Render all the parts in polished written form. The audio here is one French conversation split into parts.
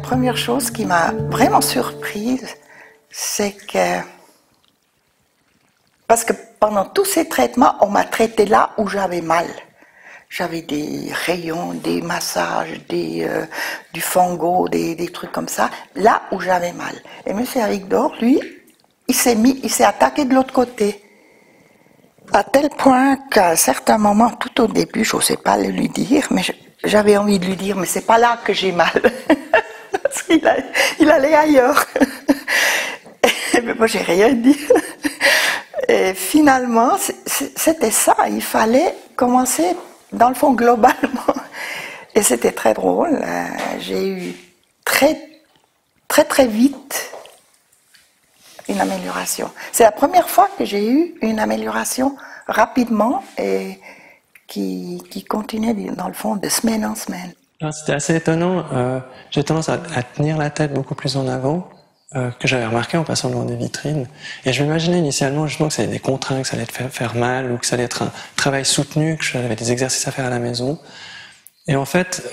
première chose qui m'a vraiment surprise, c'est que... Parce que pendant tous ces traitements, on m'a traité là où j'avais mal. J'avais des rayons, des massages, du fango, des trucs comme ça, là où j'avais mal. Et M. Avigdor, lui, il s'est attaqué de l'autre côté. À tel point qu'à un certain moment, tout au début, je n'osais pas le lui dire, mais j'avais envie de lui dire, mais c'est pas là que j'ai mal. Parce qu'il allait ailleurs. Mais moi, j'ai rien dit. Et finalement, c'était ça. Il fallait commencer, dans le fond, globalement. Et c'était très drôle. J'ai eu très vite une amélioration. C'est la première fois que j'ai eu une amélioration rapidement et qui continuait, dans le fond, de semaine en semaine. C'était assez étonnant. J'ai tendance à tenir la tête beaucoup plus en avant, que j'avais remarqué en passant devant des vitrines. Et je m'imaginais initialement justement que ça allait être des contraintes, que ça allait te faire mal, ou que ça allait être un travail soutenu, que j'avais des exercices à faire à la maison. Et en fait,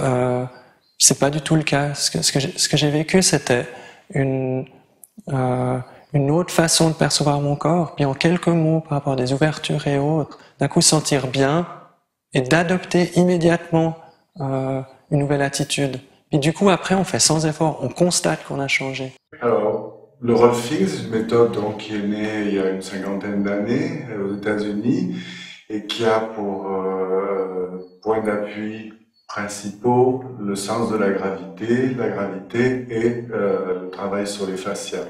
c'est pas du tout le cas. Ce que j'ai vécu, c'était une autre façon de percevoir mon corps, puis en quelques mots par rapport à des ouvertures et autres, d'un coup sentir bien et d'adopter immédiatement une nouvelle attitude. Puis du coup, après, on fait sans effort, on constate qu'on a changé. Alors, le Rolfing, c'est une méthode donc, qui est née il y a une 50aine d'années aux États-Unis et qui a pour point d'appui principaux le sens de la gravité et le travail sur les fascias.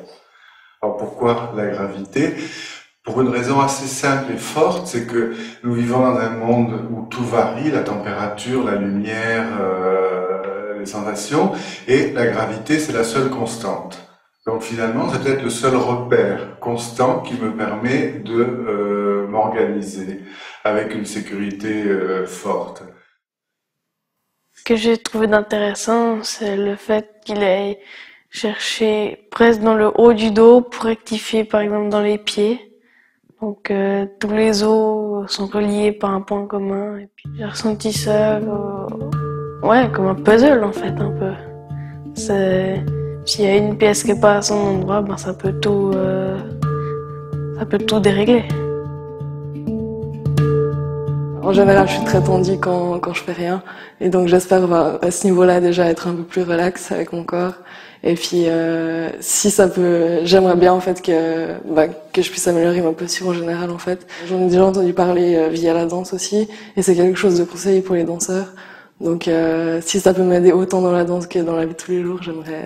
Alors pourquoi la gravité? Pour une raison assez simple et forte, c'est que nous vivons dans un monde où tout varie, la température, la lumière, les sensations, et la gravité, c'est la seule constante. Donc finalement, c'est peut-être le seul repère constant qui me permet de m'organiser avec une sécurité forte. Ce que j'ai trouvé d'intéressant, c'est le fait qu'il ait cherché presque dans le haut du dos pour rectifier par exemple dans les pieds. Donc tous les os sont reliés par un point commun. Et puis j'ai ressenti ça ouais, comme un puzzle en fait un peu. S'il y a une pièce qui n'est pas à son endroit, ben ça peut tout dérégler. En général, je suis très tendue quand je fais rien. Et donc j'espère à ce niveau-là déjà être un peu plus relax avec mon corps. Et puis si ça peut, j'aimerais bien en fait que je puisse améliorer ma posture en général en fait. J'en ai déjà entendu parler via la danse aussi, et c'est quelque chose de conseillé pour les danseurs. Donc si ça peut m'aider autant dans la danse que dans la vie de tous les jours, j'aimerais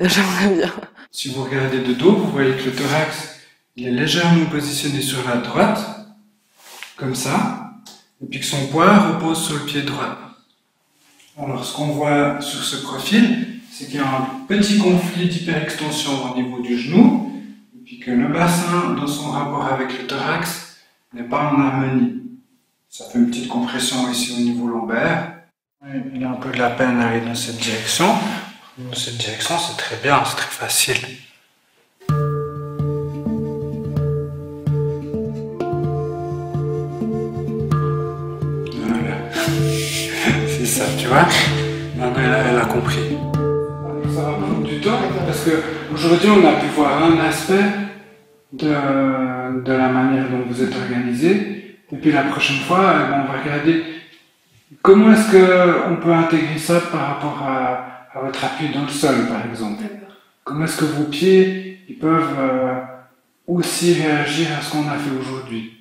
bien. Si vous regardez de dos, vous voyez que le thorax il est légèrement positionné sur la droite, comme ça, et puis que son poids repose sur le pied droit. Alors ce qu'on voit sur ce profil, c'est qu'il y a un petit conflit d'hyperextension au niveau du genou, et puis que le bassin, dans son rapport avec le thorax, n'est pas en harmonie. Ça fait une petite compression ici au niveau lombaire. Il y a un peu de la peine à aller dans cette direction. Dans cette direction, c'est très bien, c'est très facile. Voilà. C'est ça, tu vois? Maintenant, elle a compris. Ça va prendre du temps parce qu'aujourd'hui on a pu voir un aspect de la manière dont vous êtes organisé, et puis la prochaine fois on va regarder comment est-ce qu'on peut intégrer ça par rapport à votre appui dans le sol par exemple. Comment est-ce que vos pieds ils peuvent aussi réagir à ce qu'on a fait aujourd'hui.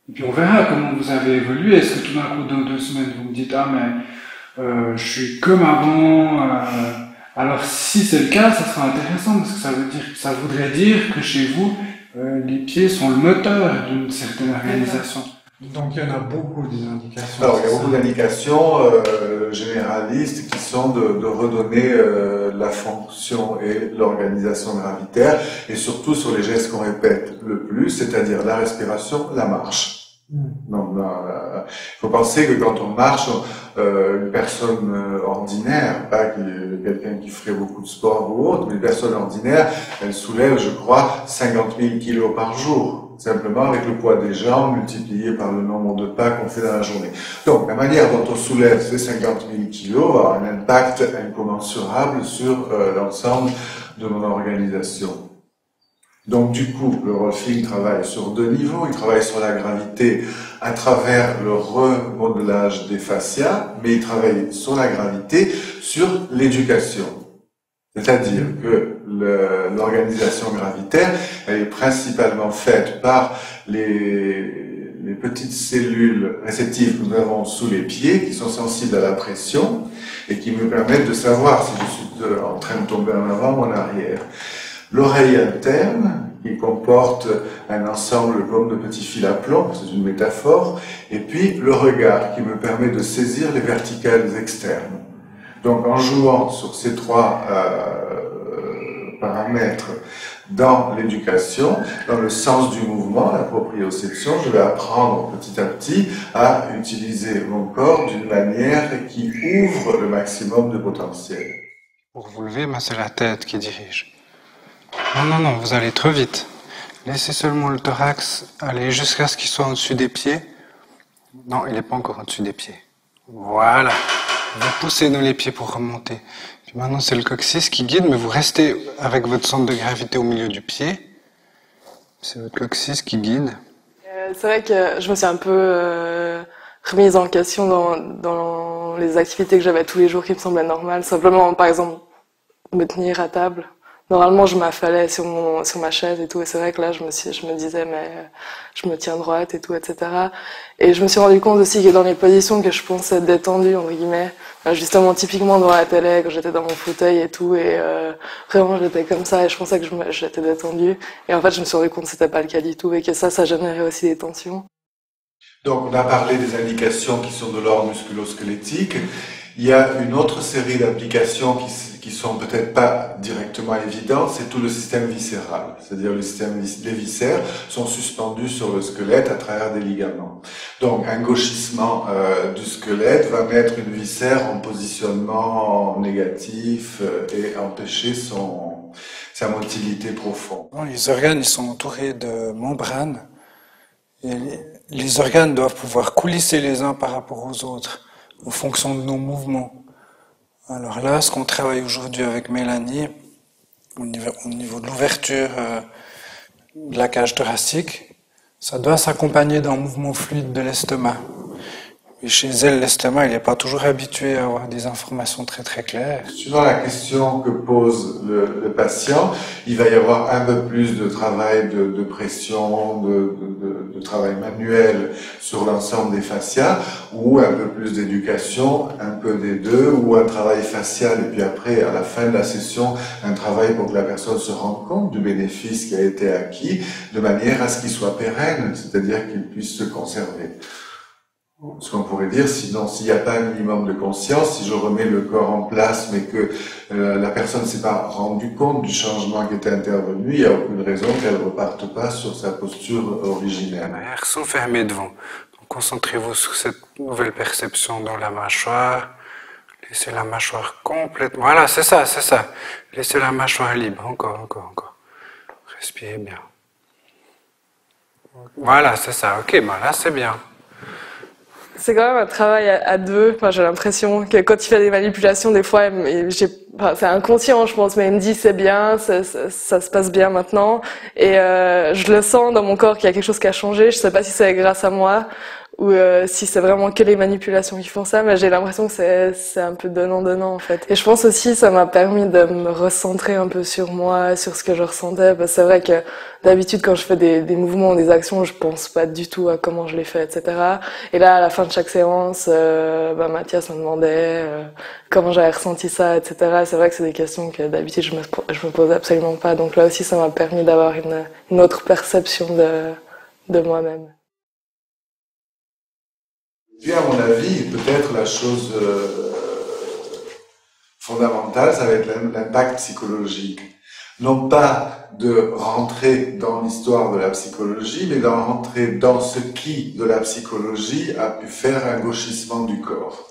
Et puis on verra comment vous avez évolué. Est-ce que tout d'un coup dans 2 semaines vous me dites ah mais je suis comme avant. Alors si c'est le cas, ça sera intéressant parce que ça voudrait dire que chez vous, les pieds sont le moteur d'une certaine organisation. Donc il y en a beaucoup des indications. Alors il y a beaucoup d'indications généralistes qui sont de redonner la fonction et l'organisation gravitaire et surtout sur les gestes qu'on répète le plus, c'est-à-dire la respiration, la marche. Donc, il faut penser que quand on marche, une personne ordinaire, pas quelqu'un qui ferait beaucoup de sport ou autre, mais une personne ordinaire, elle soulève, je crois, 50 000 kilos par jour. simplement avec le poids des jambes multiplié par le nombre de pas qu'on fait dans la journée. Donc, la manière dont on soulève ces 50 000 kilos a un impact incommensurable sur l'ensemble de mon organisation. Donc, du coup, le rolfing travaille sur 2 niveaux. Il travaille sur la gravité à travers le remodelage des fascias, mais il travaille sur la gravité sur l'éducation. C'est-à-dire que l'organisation gravitaire, elle est principalement faite par les petites cellules réceptives que nous avons sous les pieds, qui sont sensibles à la pression, et qui me permettent de savoir si je suis en train de tomber en avant ou en arrière. L'oreille interne, qui comporte un ensemble comme de petits fils à plomb, c'est une métaphore, et puis le regard, qui me permet de saisir les verticales externes. Donc, en jouant sur ces 3 paramètres dans l'éducation, dans le sens du mouvement, la proprioception, je vais apprendre petit à petit à utiliser mon corps d'une manière qui ouvre le maximum de potentiel. Pour vous lever, c'est la tête qui dirige. Non, vous allez trop vite. Laissez seulement le thorax aller jusqu'à ce qu'il soit au-dessus des pieds. Non, il n'est pas encore au-dessus des pieds. Voilà. Vous poussez dans les pieds pour remonter. Puis maintenant, c'est le coccyx qui guide, mais vous restez avec votre centre de gravité au milieu du pied. C'est votre coccyx qui guide. C'est vrai que je me suis un peu remise en question dans les activités que j'avais tous les jours qui me semblaient normales. Simplement, par exemple, me tenir à table. Normalement, je m'affalais sur ma chaise et tout, et c'est vrai que là, je me disais, mais je me tiens droite et tout, etc. Et je me suis rendu compte aussi que dans les positions que je pensais détendues, entre guillemets, justement, typiquement devant la télé, quand j'étais dans mon fauteuil et tout, et vraiment, j'étais comme ça, et je pensais que j'étais détendue. Et en fait, je me suis rendu compte que c'était pas le cas du tout, et que ça générait aussi des tensions. Donc, on a parlé des indications qui sont de l'ordre musculo-squelettique. Il y a une autre série d'applications qui sont peut-être pas directement évidentes, c'est tout le système viscéral. C'est-à-dire les viscères sont suspendus sur le squelette à travers des ligaments. Donc un gauchissement du squelette va mettre une viscère en positionnement négatif et empêcher sa motilité profonde. Les organes, ils sont entourés de membranes. Et les organes doivent pouvoir coulisser les uns par rapport aux autres, en fonction de nos mouvements. Alors là, ce qu'on travaille aujourd'hui avec Mélanie, au niveau de l'ouverture de la cage thoracique, ça doit s'accompagner d'un mouvement fluide de l'estomac. Et chez elle, l'estomac, il n'est pas toujours habitué à avoir des informations très très claires. Suivant la question que pose le patient, il va y avoir un peu plus de travail de pression, de travail manuel sur l'ensemble des fascias, ou un peu plus d'éducation, un peu des deux, ou un travail facial, et puis après, à la fin de la session, un travail pour que la personne se rende compte du bénéfice qui a été acquis, de manière à ce qu'il soit pérenne, c'est-à-dire qu'il puisse se conserver. Ce qu'on pourrait dire, sinon, s'il n'y a pas un minimum de conscience, si je remets le corps en place, mais que la personne ne s'est pas rendue compte du changement qui était intervenu, il n'y a aucune raison qu'elle ne reparte pas sur sa posture originelle. Les lèvres sont fermées devant. Donc, concentrez-vous sur cette nouvelle perception dans la mâchoire. Laissez la mâchoire complètement... Voilà, c'est ça. Laissez la mâchoire libre. Encore. Respirez bien. Voilà, c'est ça. Ok, là, c'est bien. C'est quand même un travail à deux. Enfin, j'ai l'impression que quand il fait des manipulations, des fois, c'est inconscient, je pense, mais il me dit c'est bien, ça se passe bien maintenant. Et je le sens dans mon corps qu'il y a quelque chose qui a changé. Je sais pas si c'est grâce à moi ou si c'est vraiment que les manipulations qui font ça, mais j'ai l'impression que c'est un peu donnant en fait. Et je pense aussi ça m'a permis de me recentrer un peu sur moi, sur ce que je ressentais, parce que c'est vrai que d'habitude quand je fais des mouvements ou des actions, je pense pas du tout à comment je les fais, etc. Et là à la fin de chaque séance, Mathias me demandait comment j'avais ressenti ça, etc. C'est vrai que c'est des questions que d'habitude je me pose absolument pas, donc là aussi ça m'a permis d'avoir une autre perception de moi-même. Puis à mon avis, peut-être la chose fondamentale, ça va être l'impact psychologique. Non pas de rentrer dans l'histoire de la psychologie, mais d'en rentrer dans ce qui, de la psychologie, a pu faire un gauchissement du corps.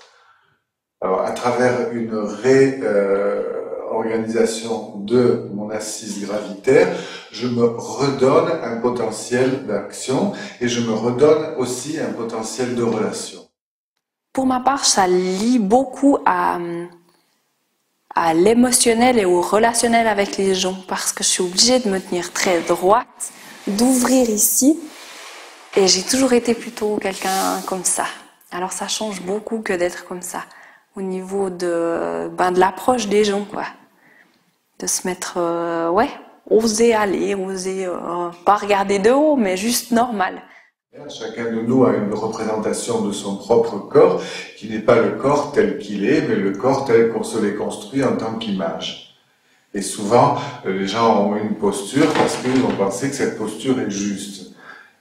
Alors, à travers une réorganisation de mon mon assise gravitaire, je me redonne un potentiel d'action et je me redonne aussi un potentiel de relation. Pour ma part, ça lie beaucoup à l'émotionnel et au relationnel avec les gens parce que je suis obligée de me tenir très droite, d'ouvrir ici et j'ai toujours été plutôt quelqu'un comme ça. Alors ça change beaucoup que d'être comme ça au niveau de l'approche des gens, quoi. De se mettre, oser aller, oser pas regarder de haut, mais juste normal. Chacun de nous a une représentation de son propre corps qui n'est pas le corps tel qu'il est, mais le corps tel qu'on se l'est construit en tant qu'image. Et souvent, les gens ont une posture parce qu'ils ont pensé que cette posture est juste.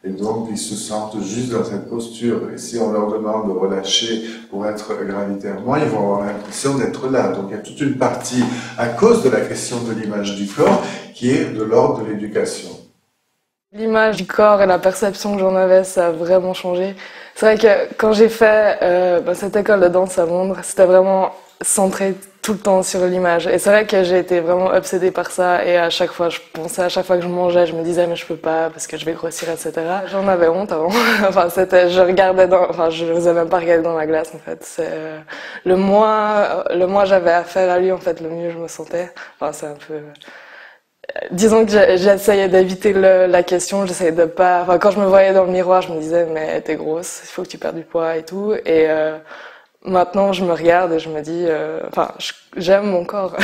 Et donc, ils se sentent juste dans cette posture. Et si on leur demande de relâcher pour être gravitairement, ils vont avoir l'impression d'être là. Donc, il y a toute une partie, à cause de la question de l'image du corps, qui est de l'ordre de l'éducation. L'image du corps et la perception que j'en avais, ça a vraiment changé. C'est vrai que quand j'ai fait cette école de danse à Londres, c'était vraiment centré tout le temps sur l'image. Et c'est vrai que j'ai été vraiment obsédée par ça. Et à chaque fois, je pensais, à chaque fois que je mangeais, je me disais mais je peux pas parce que je vais grossir, etc. J'en avais honte avant. Je n'osais même pas regarder dans la glace en fait. Le moins j'avais affaire à lui en fait, le mieux je me sentais. Enfin, c'est un peu. Disons que j'essayais d'éviter la question, j'essayais de pas. Enfin, quand je me voyais dans le miroir, je me disais mais t'es grosse, il faut que tu perdes du poids et tout. Et maintenant, je me regarde et je me dis, j'aime mon corps.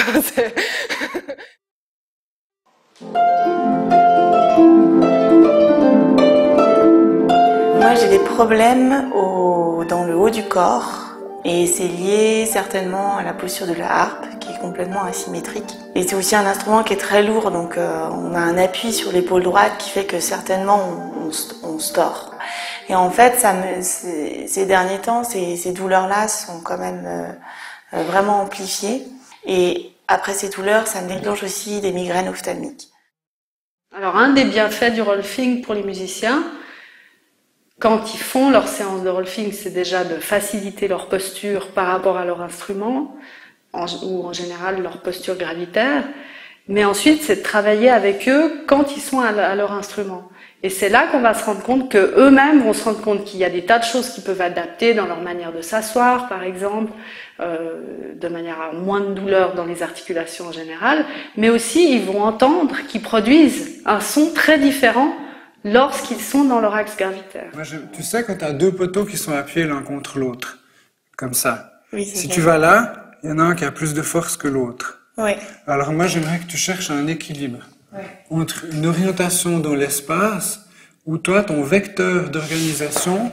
Moi, j'ai des problèmes dans le haut du corps. Et c'est lié certainement à la posture de la harpe, qui est complètement asymétrique. Et c'est aussi un instrument qui est très lourd, donc on a un appui sur l'épaule droite qui fait que certainement on se tord. Et en fait, ces derniers temps, ces douleurs-là sont quand même vraiment amplifiées. Et après ces douleurs, ça me déclenche aussi des migraines ophtalmiques. Alors, un des bienfaits du rolfing pour les musiciens, quand ils font leur séance de rolfing, c'est déjà de faciliter leur posture par rapport à leur instrument, ou en général leur posture gravitaire, mais ensuite c'est de travailler avec eux quand ils sont à leur instrument. Et c'est là qu'on va se rendre compte qu'eux-mêmes vont se rendre compte qu'il y a des tas de choses qu'ils peuvent adapter dans leur manière de s'asseoir, par exemple, de manière à moins de douleur dans les articulations en général, mais aussi ils vont entendre qu'ils produisent un son très différent lorsqu'ils sont dans leur axe gravitaire. Tu sais, quand tu as deux poteaux qui sont appuyés l'un contre l'autre, comme ça, oui, si tu vas là, il y en a un qui a plus de force que l'autre. Oui. Alors moi, j'aimerais que tu cherches un équilibre entre une orientation dans l'espace où toi, ton vecteur d'organisation,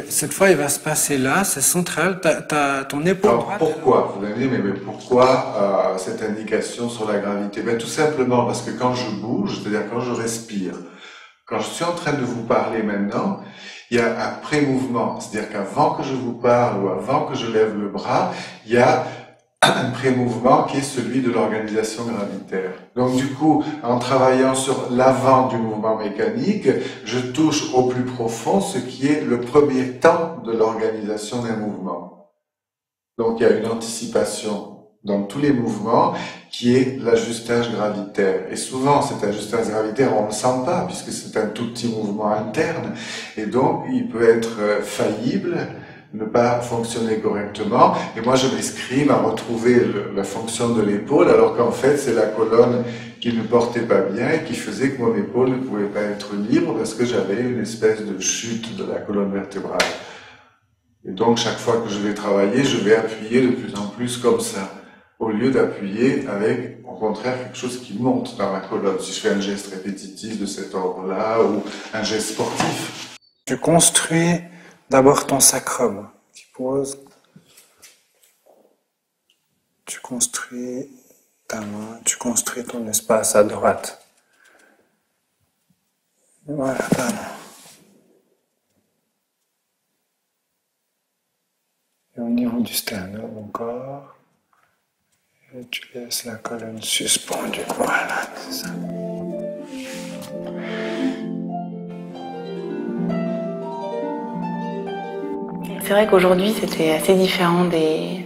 cette fois, il va se passer là, c'est central, t'as ton épaule droite. Pourquoi? Vous allez dire, mais pourquoi cette indication sur la gravité? Ben, tout simplement parce que quand je bouge, c'est-à-dire quand je respire, quand je suis en train de vous parler maintenant, il y a un pré-mouvement. C'est-à-dire qu'avant que je vous parle ou avant que je lève le bras, il y a un pré-mouvement qui est celui de l'organisation gravitaire. Donc du coup, en travaillant sur l'avant du mouvement mécanique, je touche au plus profond ce qui est le premier temps de l'organisation d'un mouvement. Donc il y a une anticipation dans tous les mouvements, qui est l'ajustage gravitaire. Et souvent, cet ajustage gravitaire, on ne le sent pas, puisque c'est un tout petit mouvement interne. Et donc, il peut être faillible, ne pas fonctionner correctement. Et moi, je m'escrime à retrouver la fonction de l'épaule, alors qu'en fait, c'est la colonne qui ne portait pas bien et qui faisait que mon épaule ne pouvait pas être libre, parce que j'avais une espèce de chute de la colonne vertébrale. Et donc, chaque fois que je vais travailler, je vais appuyer de plus en plus comme ça, au lieu d'appuyer avec, au contraire, quelque chose qui monte dans la colonne. Si je fais un geste répétitif de cet ordre-là, ou un geste sportif. Tu construis d'abord ton sacrum. Tu poses. Tu construis ta main, tu construis ton espace à droite. Voilà, ta main. Et au niveau du sternum encore, et tu laisses la colonne suspendue. Voilà, c'est ça. C'est vrai qu'aujourd'hui c'était assez différent des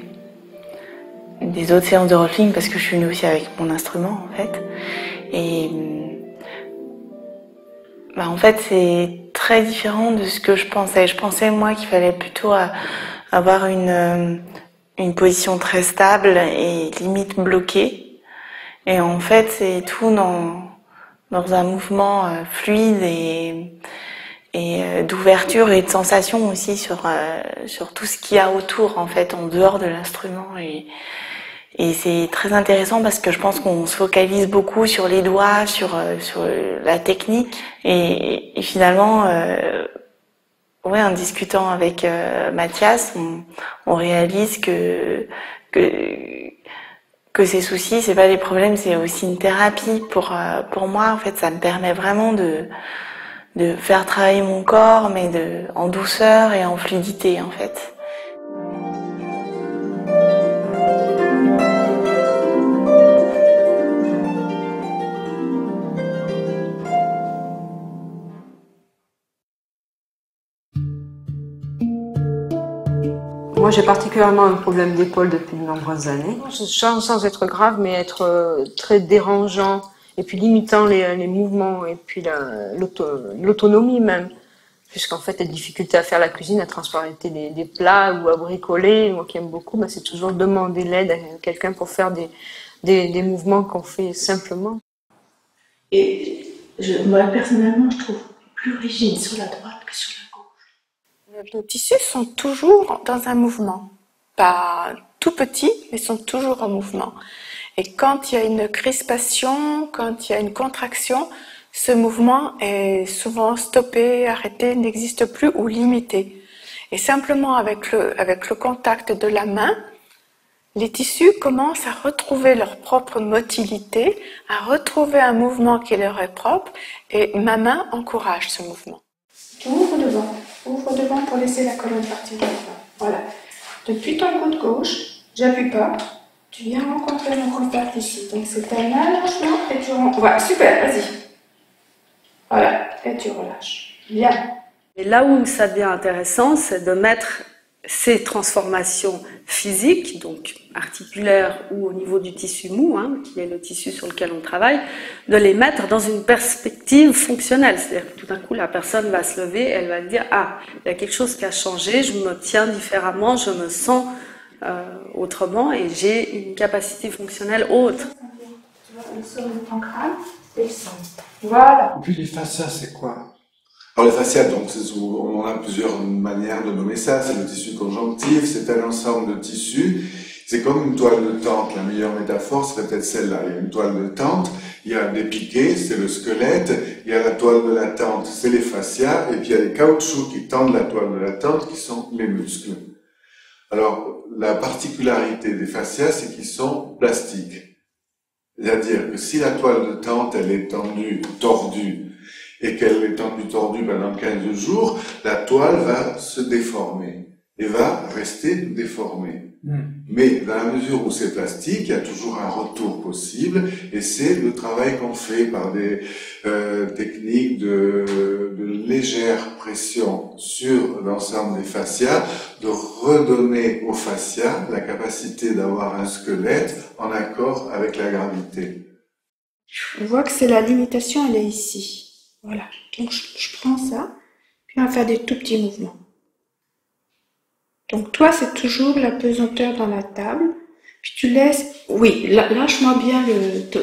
des autres séances de rolling parce que je suis venue aussi avec mon instrument en fait. Et en fait c'est très différent de ce que je pensais. Je pensais moi qu'il fallait plutôt avoir une position très stable et limite bloquée. Et en fait c'est tout dans un mouvement fluide et d'ouverture et de sensation aussi sur tout ce qu'il y a autour en fait en dehors de l'instrument et c'est très intéressant parce que je pense qu'on se focalise beaucoup sur les doigts, sur la technique et finalement en discutant avec Mathias on réalise que ces soucis c'est pas des problèmes, c'est aussi une thérapie pour moi en fait. Ça me permet vraiment de faire travailler mon corps, mais en douceur et en fluidité, en fait. Moi, j'ai particulièrement un problème d'épaule depuis de nombreuses années. Sans être grave, mais être très dérangeant et puis limitant les mouvements et puis l'autonomie même. Puisqu'en fait, les difficultés à faire la cuisine, à transporter des plats ou à bricoler, moi qui aime beaucoup, c'est toujours demander l'aide à quelqu'un pour faire des mouvements qu'on fait simplement. Et moi, personnellement, je trouve plus rigide sur la droite que sur la gauche. Nos tissus sont toujours dans un mouvement. Pas tout petits, mais sont toujours en mouvement. Et quand il y a une crispation, quand il y a une contraction, ce mouvement est souvent stoppé, arrêté, n'existe plus ou limité. Et simplement avec le contact de la main, les tissus commencent à retrouver leur propre motilité, à retrouver un mouvement qui leur est propre, et ma main encourage ce mouvement. Ouvre devant pour laisser la colonne partir devant. Voilà. Depuis ton coude gauche, j'appuie pas, tu viens rencontrer mon contact ici. Donc c'est un allongement et tu rentres. Voilà, super, vas-y. Voilà, et tu relâches. Bien. Et là où ça devient intéressant, c'est de mettre ces transformations physiques, donc articulaires ou au niveau du tissu mou, qui est le tissu sur lequel on travaille, de les mettre dans une perspective fonctionnelle. C'est-à-dire que tout d'un coup, la personne va se lever, elle va dire « Ah, il y a quelque chose qui a changé, je me tiens différemment, je me sens autrement et j'ai une capacité fonctionnelle autre. » Tu vois, le sol de ton crâne descend. Voilà. Et puis les fascias, c'est quoi? Alors les fascias, donc, on a plusieurs manières de nommer ça. C'est le tissu conjonctif, c'est un ensemble de tissus. C'est comme une toile de tente. La meilleure métaphore serait peut-être celle-là. Il y a une toile de tente, il y a des piquets, c'est le squelette, il y a la toile de la tente, c'est les fascias, et puis il y a les caoutchoucs qui tendent la toile de la tente, qui sont les muscles. Alors, la particularité des fascias, c'est qu'ils sont plastiques. C'est-à-dire que si la toile de tente, elle est tendue, tordue, et qu'elle est tendue, tordue pendant 15 jours, la toile va se déformer et va rester déformée. Mais dans la mesure où c'est plastique, il y a toujours un retour possible, et c'est le travail qu'on fait par des techniques de légère pression sur l'ensemble des fascias, de redonner aux fascias la capacité d'avoir un squelette en accord avec la gravité. Je vois que c'est la limitation, elle est ici. Voilà, donc je prends ça, puis on va faire des tout petits mouvements. Donc toi, c'est toujours la pesanteur dans la table, puis tu laisses, oui, lâche-moi bien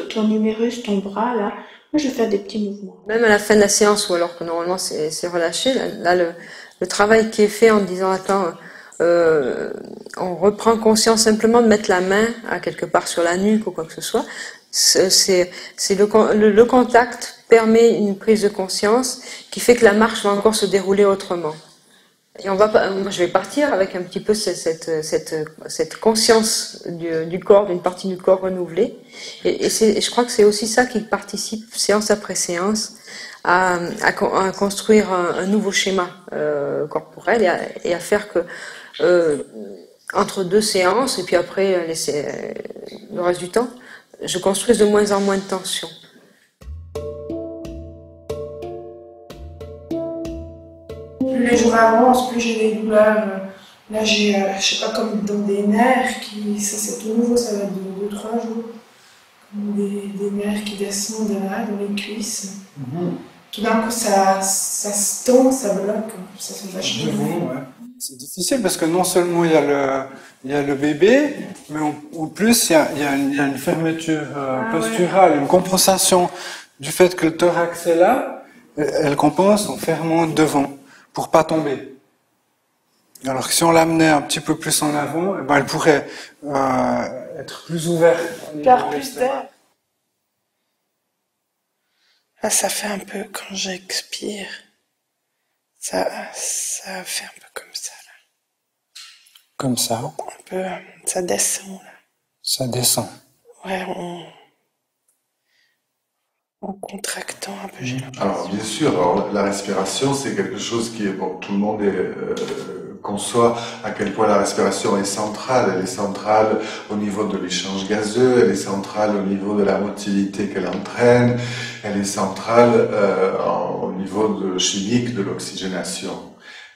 ton humérus, ton bras, là. Moi, je vais faire des petits mouvements. Même à la fin de la séance, ou alors que normalement c'est relâché, là le travail qui est fait en disant, attends, on reprend conscience simplement de mettre la main à quelque part sur la nuque ou quoi que ce soit, c'est le contact permet une prise de conscience qui fait que la marche va encore se dérouler autrement. Et moi je vais partir avec un petit peu cette conscience du corps, d'une partie du corps renouvelée. Et je crois que c'est aussi ça qui participe, séance après séance, à construire un nouveau schéma corporel et à faire que entre deux séances, et puis après le reste du temps, je construise de moins en moins de tension. Plus les jours avancent, plus j'ai des douleurs Là, j'ai, je sais pas, comme dans des nerfs qui, ça c'est tout nouveau, ça va être de 2-3 jours. Comme des nerfs qui descendent là, dans les cuisses. Tout d'un coup, ça se tend, ça bloque, ça se vachement. Ouais. C'est difficile parce que non seulement il y a le bébé, mais en plus il y a une fermeture posturale, une compensation du fait que le thorax est là, elle compense en fermant devant pour pas tomber. Alors que si on l'amenait un petit peu plus en avant, eh ben, elle pourrait être plus ouverte. Faire plus d'air. Là, ça fait un peu, quand j'expire, ça fait un peu comme ça, là. Comme ça. Un peu, ça descend, là. Ça descend. Ouais, en contractant un peu, j'ai l'impression. Alors, bien sûr, alors, la respiration, c'est quelque chose qui est, bon, tout le monde conçoit à quel point la respiration est centrale. Elle est centrale au niveau de l'échange gazeux, elle est centrale au niveau de la motilité qu'elle entraîne, elle est centrale au niveau chimique de l'oxygénation.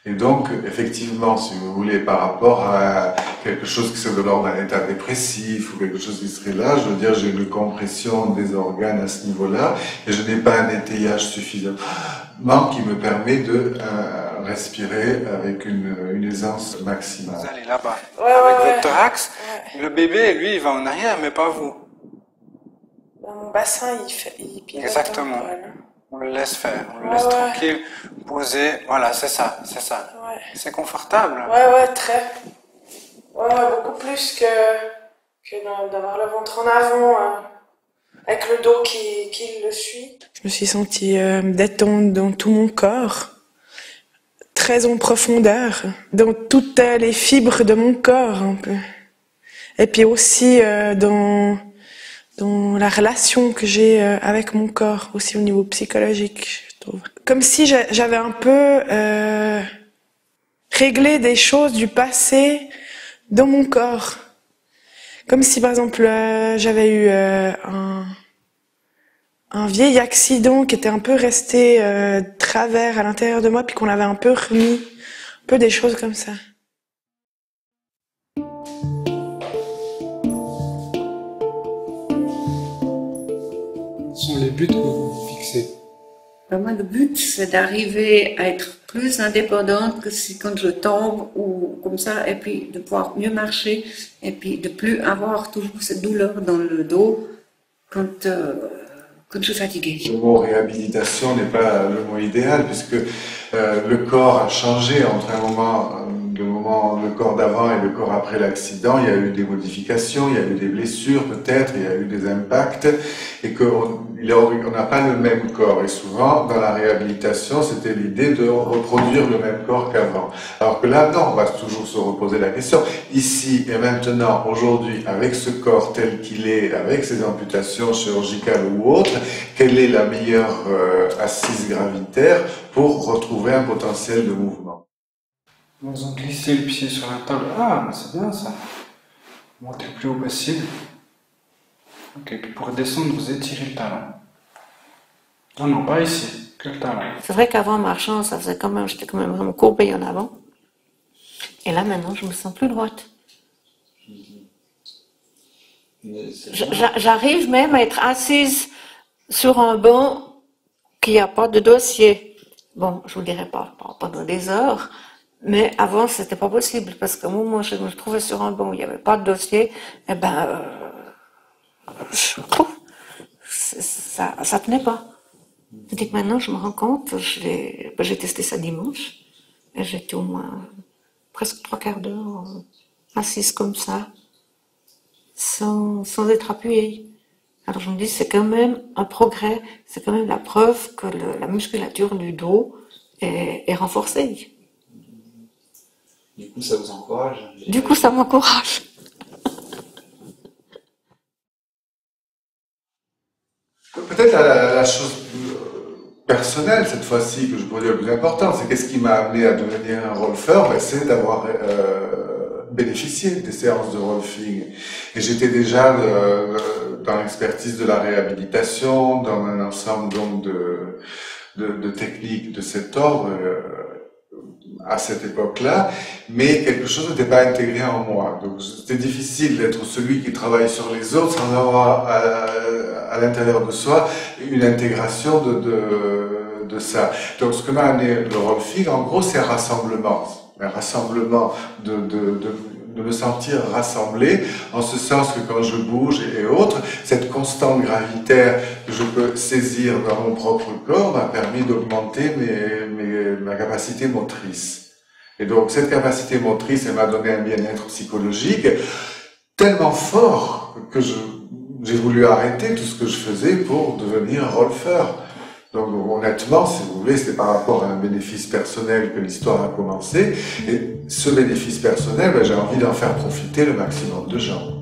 Et donc, effectivement, si vous voulez, par rapport à quelque chose qui serait de l'ordre d'un état dépressif ou quelque chose qui serait là, je veux dire, j'ai une compression des organes à ce niveau-là et je n'ai pas un étayage suffisamment qui me permet de respirer avec une aisance maximale. Vous allez là-bas, avec votre thorax. Ouais. Le bébé, lui, il va en arrière, mais pas vous. Mon bassin, il pilote. Exactement. On le laisse faire, on le laisse tranquille, poser. Voilà, c'est ça. Ouais. C'est confortable. Ouais, très. Ouais, beaucoup plus que d'avoir le ventre en avant, avec le dos qui le suit. Je me suis sentie détendue dans tout mon corps, très en profondeur, dans toutes les fibres de mon corps un peu. Et puis aussi dans la relation que j'ai avec mon corps, aussi au niveau psychologique, je trouve. Comme si j'avais un peu réglé des choses du passé dans mon corps. Comme si, par exemple, j'avais eu un vieil accident qui était un peu resté travers à l'intérieur de moi, puis qu'on l'avait un peu remis, un peu des choses comme ça. Quels sont les buts que vous vous fixez? Moi, le but, c'est d'arriver à être plus indépendante que si quand je tombe ou comme ça, et puis de pouvoir mieux marcher, et puis de plus avoir toujours cette douleur dans le dos quand je suis fatiguée. Le mot réhabilitation n'est pas le mot idéal puisque le corps a changé entre le corps d'avant et le corps après l'accident. Il y a eu des modifications, il y a eu des blessures peut-être, il y a eu des impacts et qu'on n'a pas le même corps. Et souvent, dans la réhabilitation, c'était l'idée de reproduire le même corps qu'avant. Alors que là, non, on va toujours se reposer la question. Ici et maintenant, aujourd'hui, avec ce corps tel qu'il est, avec ses amputations chirurgicales ou autres, quelle est la meilleure assise gravitaire pour retrouver un potentiel de mouvement? Vous ont glissé le pied sur la table. Ah, c'est bien ça. Montez le plus haut possible. Ok, puis pour descendre, vous étirez le talon. Non, pas ici, que le talon. C'est vrai qu'avant, en marchant, j'étais quand même vraiment courbée en avant. Et là, maintenant, je me sens plus droite. J'arrive même à être assise sur un banc qui n'a pas de dossier. Bon, je vous dirais pas pendant des heures, mais avant c'était pas possible parce que moi je me trouvais sur un banc où il n'y avait pas de dossier, et ça tenait pas. Tandis que maintenant je me rends compte, j'ai testé ça dimanche, et j'étais au moins presque 3/4 d'heure assise comme ça, sans être appuyée. Alors je me dis, c'est quand même un progrès, c'est quand même la preuve que la musculature du dos est renforcée. Du coup, ça vous encourage? Du coup, ça m'encourage. Peut-être la chose personnelle, cette fois-ci, que je pourrais dire le plus important, c'est qu'est-ce qui m'a amené à devenir un rolfeur, c'est d'avoir bénéficié des séances de rolfing. Et j'étais déjà dans l'expertise de la réhabilitation, dans un ensemble donc de techniques de cet ordre, à cette époque-là, mais quelque chose n'était pas intégré en moi. Donc c'était difficile d'être celui qui travaille sur les autres sans avoir à l'intérieur de soi une intégration de ça. Donc ce que m'a amené le Rolfing, en gros, c'est un rassemblement de me sentir rassemblé, en ce sens que quand je bouge et autres, cette constante gravitaire que je peux saisir dans mon propre corps m'a permis d'augmenter ma capacité motrice. Et donc cette capacité motrice, elle m'a donné un bien-être psychologique tellement fort que j'ai voulu arrêter tout ce que je faisais pour devenir rolfeur. Donc honnêtement, si vous voulez, c'est par rapport à un bénéfice personnel que l'histoire a commencé. Et ce bénéfice personnel, j'ai envie d'en faire profiter le maximum de gens.